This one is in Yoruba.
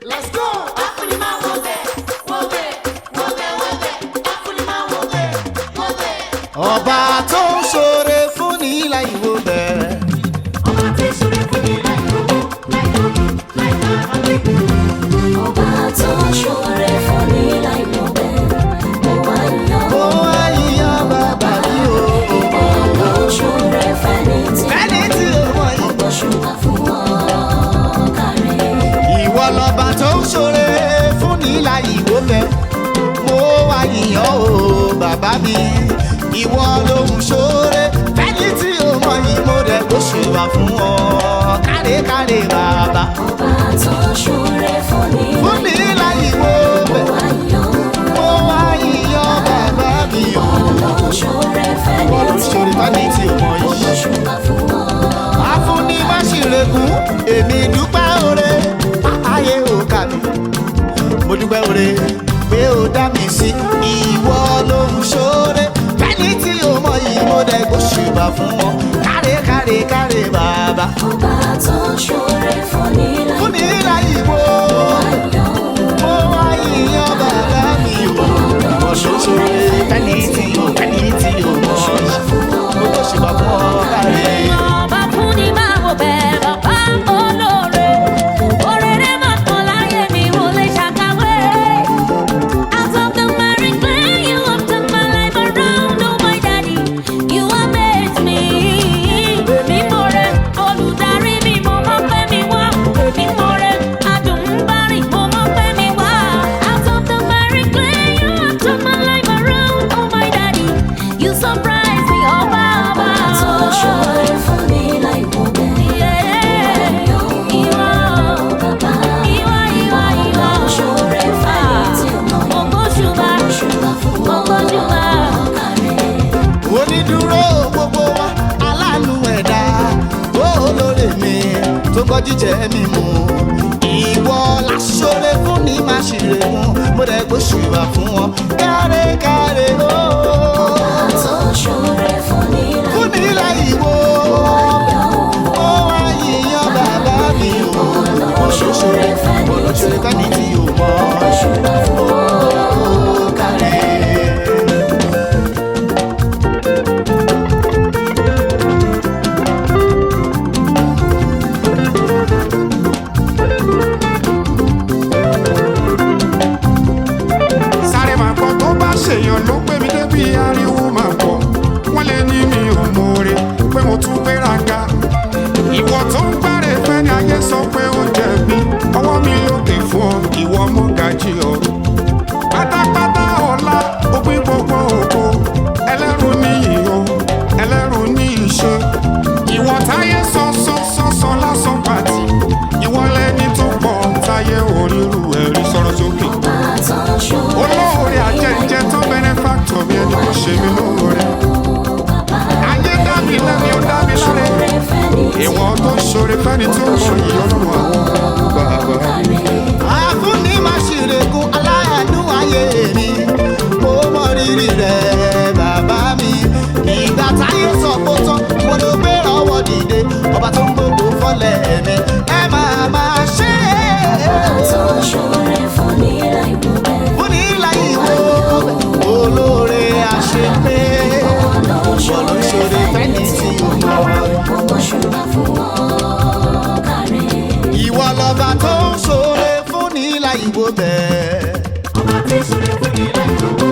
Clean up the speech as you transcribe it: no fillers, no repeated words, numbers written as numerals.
Let's go. Afunima wobe, wobe, wobe, wobe. Afunima wobe, wobe. Ọba tó ń ṣoore fún ní ilà ìwò bẹ̀rẹ̀. Ọba tí ṣoore fún ní ilà ìwò bẹ̀rẹ̀. Ọba tó ń ṣoore fún ní ilà ìwò bẹ̀rẹ̀. Mo wá yíyan bàbá mi o. Ọba tó ń ṣoore fẹ́ni tí ó mọ̀ yìí. ọgbọ́n ṣùgbọ́n fún ọ kárí. Ìwọ lọba tó ń ṣoore fún ní ilà ìwò bẹ̀rẹ̀. Mo wá yíyan o bàbá mi. Ìwọ ló ń ṣoore fẹ́ni tí ó mọ̀ yìí. Mo dẹ̀ gbóṣùbà fún ọ káre káre bàbá. Ọba tó ń ṣoore fún ní ilà ìwò bẹ̀rẹ̀. Mo wá yíyan bàbá mi o. ọlọ́run ṣoore fẹ́ni tí ó mọ̀ yìí. ọgbọ́n ṣùgbọ́n fún ọ. Afúnni má ṣìrègùn èmi dúpẹ́ oore ayé ò kà mí. Mo dúpẹ́ oore pé ó dá mi sí. Ìwọ ló ń ṣoore fẹ́ni tí ó mọ̀ yìí. Mo dẹ̀ gbóṣùbà fún ọ káre káre káre bàbá. Ọba tó ń ṣoore fún ní ilà ìwò mo wá yíyan bàbá mi o. Ìwọ ló ṣoore fẹ́ni tí ó mọ̀ yìí. Mo gbóṣùbà fún ọ káre. Ọba fún ni máa wò bẹ́ẹ̀ bàbá olóore. Orere máa pọ̀ láyé mi, mo lè ṣàkàwé. Out of the miry clay, you have turned my life around, oh my daddy. You amaze me. Èmi mọ̀ rẹ̀, olùdarí mi, mo mọ̀ pé mi wá. Èmi mọ̀ rẹ̀, adùnbárì, mo mọ̀ pé mi wá. Out of the miry clay, you have turned my life around, oh my daddy. You surprise me, ọba ọba. tó ń ṣoore fún ní ilà ìwò bẹ̀rẹ̀. Ìwọ, Bàbá ìwọ. ṣoore fẹ́ni tí ó mọ̀ yìí. Ògbóṣùbà, Ṣùgbọ́n fún ọ ògbóṣùbà. kárí. Onídúró gbogbo wa aláàánú ẹ̀dá olóore mi tó kọ́ jíjẹ mímu. Ìwọ láṣọre fún ní má ṣìrè wọn mo dẹ̀ gbóṣùbà fún wọn káre káre o. Tó ń ṣoore fún ní ilà Fún ní ilà ìwò mo wá yíyan bàbá mi o. Olóṣòre fẹ́ni tí o mọ̀ ṣùgbọ́n fún ọ káre. Sáré máa gbọ́ tó bá ṣèyàn ló gbé mi débi ariwo máa gbọ́. Wọ́n lè ní mi ò mọ̀ọ́re pé mo tún gbéraga. Ìwọ tó ń gbáre fẹ́ ni ayé sọ pé ó jẹ̀bi. Ọwọ́ mi lókè fún ọ, ìwọ mọ́ gàjí ọ. Pátápátá ọ̀la òpin gbogbo ògo. Ẹlẹ́rù ní ìyó, ẹlẹ́rù ní ìṣe. Ìwọ táyé sọ lásán pàtì. Ìwọ lẹni tó pọ̀ táyé oríru ẹ̀rí sọ̀rọ̀ sókè. Ọba tó ń ṣoore Olóore àjẹjẹ tó benefactor mi ẹni kò ṣe mí lóore. Ayé dá mi lẹ́ni ó dá mi láre. ṣoore fẹ́ni tí Ìwọ tó ṣoore fẹ́ni tó mọ ìyọ́nú àwọn bàbá. kárí. Afúnni má ṣìrègùn aláàánú ayé mi. Mo mọ rírì rẹ̀ bàbá mi. Ìgbà táyé sọ kó tán, mo ló gbé ọwọ́ dìde. Ọba tó ń gbogbo fọ́lẹ̀ mi. Ẹ máa ṣe Tó ń ṣoore fún ní ilà ìwò bẹ̀rẹ̀. fún ní ilà ìwò olóore àṣepé. Ọlọ́run Ìwọ ló ń ṣoore fẹ́ni tí o mọ̀. ọgbọ́n ṣùgbọ́n fún ọ kárí. Ìwọ lọba tó ń ṣoore fún ní ilà ìwò bẹ́ẹ̀. Ọba tí ṣoore fún ní ilà ìwò